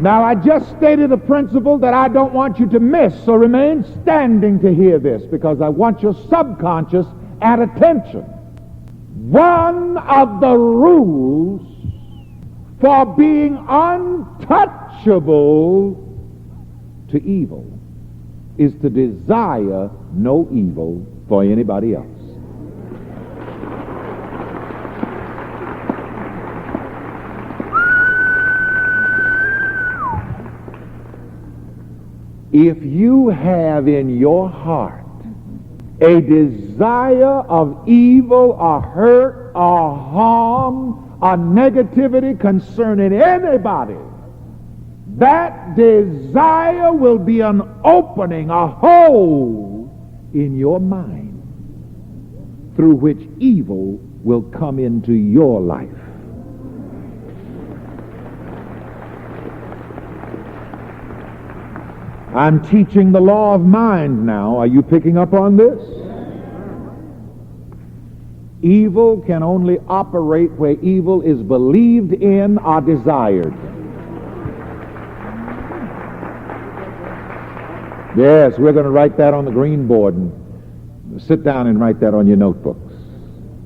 Now, I just stated a principle that I don't want you to miss, so remain standing to hear this, because I want your subconscious at attention. One of the rules for being untouchable to evil is to desire no evil for anybody else. If you have in your heart a desire of evil or hurt or harm or negativity concerning anybody, that desire will be an opening, a hole in your mind through which evil will come into your life. I'm teaching the law of mind now. Are you picking up on this? Evil can only operate where evil is believed in or desired. Yes, we're going to write that on the green board, and sit down and write that on your notebooks.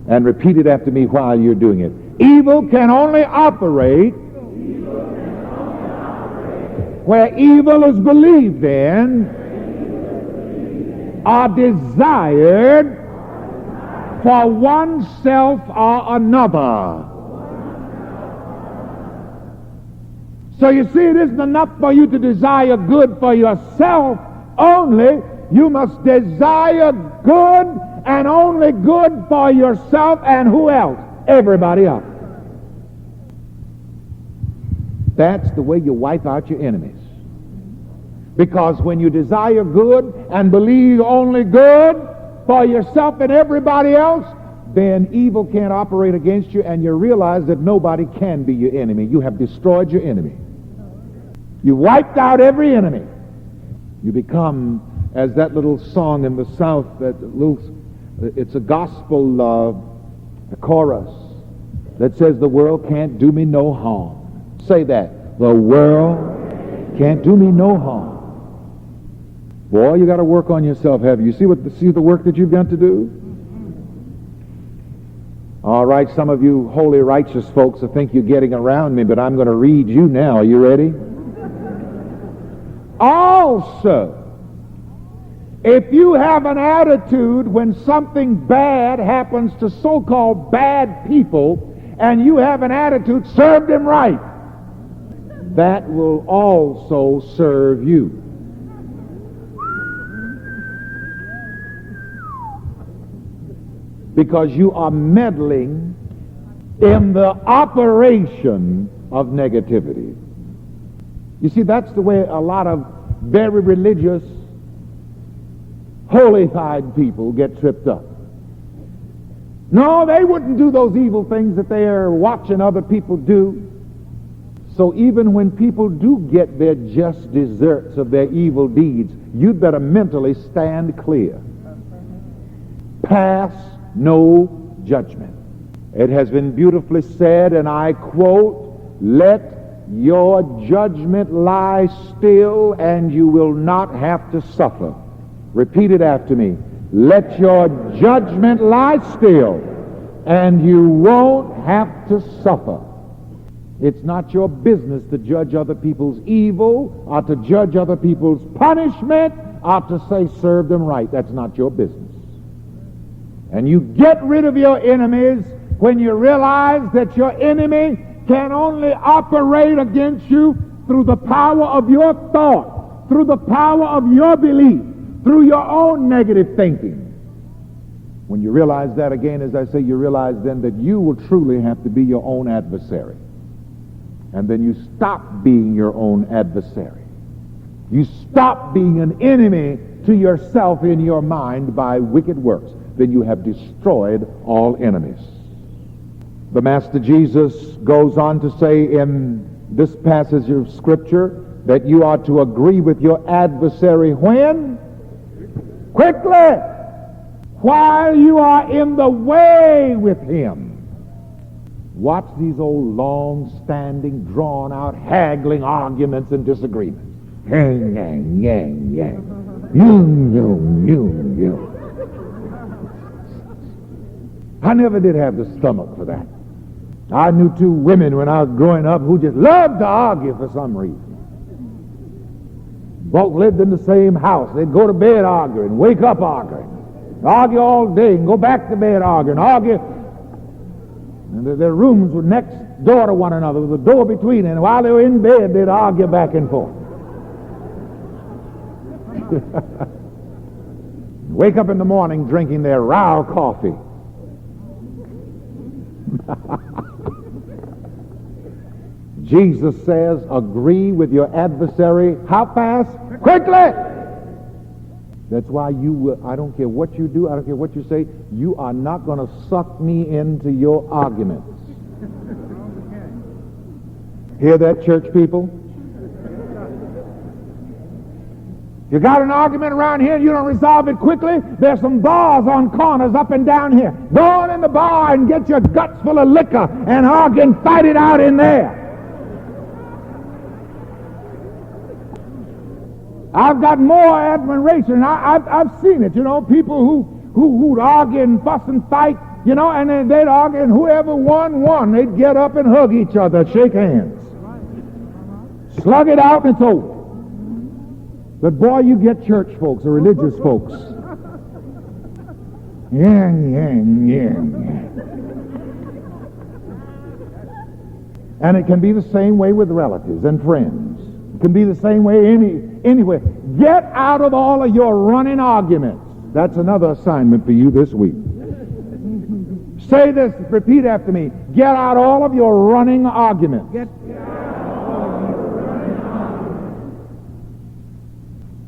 And repeat it after me while you're doing it. Evil can only operate where evil is believed in or desired for oneself or another. So you see, it isn't enough for you to desire good for yourself only. You must desire good and only good for yourself and who else? Everybody else. That's the way you wipe out your enemies. Because when you desire good and believe only good for yourself and everybody else, then evil can't operate against you, and you realize that nobody can be your enemy. You have destroyed your enemy. You wiped out every enemy. You become, as that little song in the South, it's a gospel a chorus that says, the world can't do me no harm. Say that. The world can't do me no harm. Boy, you got to work on yourself, have you? See the work that you've got to do? All right, some of you holy righteous folks will think you're getting around me, but I'm going to read you now. Are you ready? Also, if you have an attitude when something bad happens to so-called bad people, and you have an attitude, serve them right, that will also serve you. Because you are meddling in the operation of negativity. You see, that's the way a lot of very religious, holy-eyed people get tripped up. No, they wouldn't do those evil things that they are watching other people do. So even when people do get their just deserts of their evil deeds, you'd better mentally stand clear. Pass no judgment. It has been beautifully said, and I quote, "Let your judgment lie still, and you will not have to suffer." Repeat it after me. Let your judgment lie still, and you won't have to suffer. It's not your business to judge other people's evil, or to judge other people's punishment, or to say serve them right. That's not your business. And you get rid of your enemies when you realize that your enemy can only operate against you through the power of your thought, through the power of your belief, through your own negative thinking. When you realize that, again, as I say, you realize then that you will truly have to be your own adversary. And then you stop being your own adversary. You stop being an enemy to yourself in your mind by wicked works. Then you have destroyed all enemies. The Master Jesus goes on to say in this passage of Scripture that you are to agree with your adversary when? Quickly! While you are in the way with him. Watch these old long-standing, drawn-out, haggling arguments and disagreements. Yang, yang, yang, yang. You. I never did have the stomach for that. I knew two women when I was growing up who just loved to argue for some reason. Both lived in the same house. They'd go to bed arguing, wake up arguing, argue all day and go back to bed arguing, argue. And their rooms were next door to one another with a door between them. And while they were in bed, they'd argue back and forth. Wake up in the morning drinking their raw coffee. Jesus says, agree with your adversary. How fast? Quickly! That's why I don't care what you do, I don't care what you say, you are not going to suck me into your arguments. Hear that, church people? You got an argument around here and you don't resolve it quickly, there's some bars on corners up and down here. Go on in the bar and get your guts full of liquor and argue and fight it out in there. I've got more admiration. I've seen it, you know, people who'd argue and fuss and fight, you know, and then they'd argue and whoever won, they'd get up and hug each other, shake hands. Slug it out and it's over. But boy, you get church folks or religious folks. Yeah. And it can be the same way with relatives and friends. It can be the same way anywhere. Get out of all of your running arguments. That's another assignment for you this week. Say this, repeat after me. Get out all of your running arguments.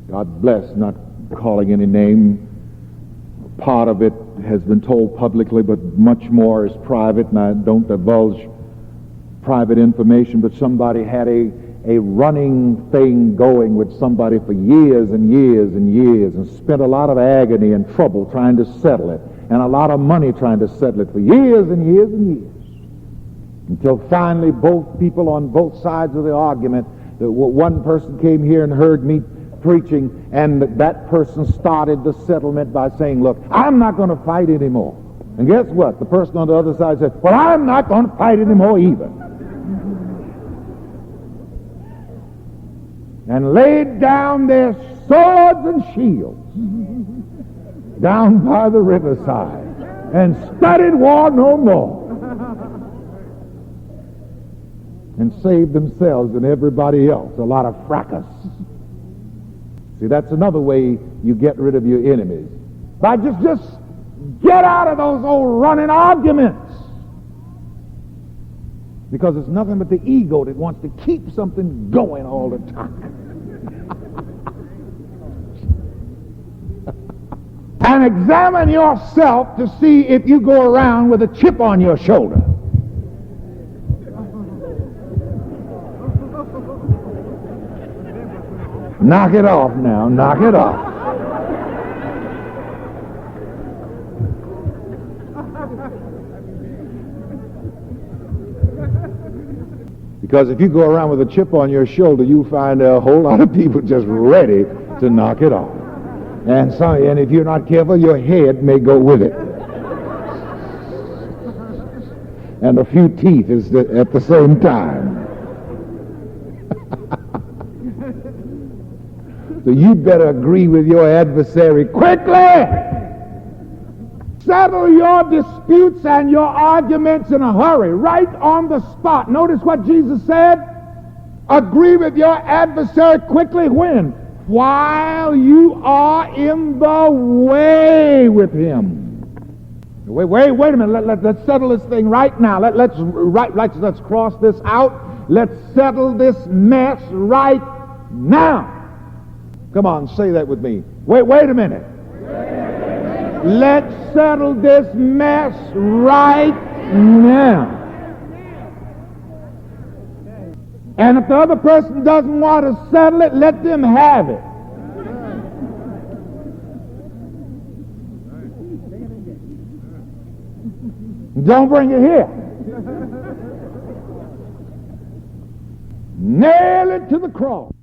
God bless, not calling any name. Part of it has been told publicly, but much more is private, and I don't divulge private information, but somebody had a running thing going with somebody for years and years and years, and spent a lot of agony and trouble trying to settle it, and a lot of money trying to settle it for years and years and years, until finally both people on both sides of the argument, one person came here and heard me preaching, and that person started the settlement by saying, look, I'm not going to fight anymore. And guess what? The person on the other side said, well, I'm not going to fight anymore either. And laid down their swords and shields down by the riverside and studied war no more, and saved themselves and everybody else a lot of fracas. See, that's another way you get rid of your enemies. By just get out of those old running arguments. Because it's nothing but the ego that wants to keep something going all the time. And examine yourself to see if you go around with a chip on your shoulder. Knock it off now, knock it off. Because if you go around with a chip on your shoulder, you'll find a whole lot of people just ready to knock it off. And if you're not careful, your head may go with it. And a few teeth at the same time. So you'd better agree with your adversary quickly. Settle your disputes and your arguments in a hurry, right on the spot. Notice what Jesus said. Agree with your adversary quickly. When? While you are in the way with him. Wait a minute. Let's settle this thing right now. Let's cross this out. Let's settle this mess right now. Come on, say that with me. Wait a minute. Let's settle this mess right now. And if the other person doesn't want to settle it, let them have it. Don't bring it here. nail it to the cross.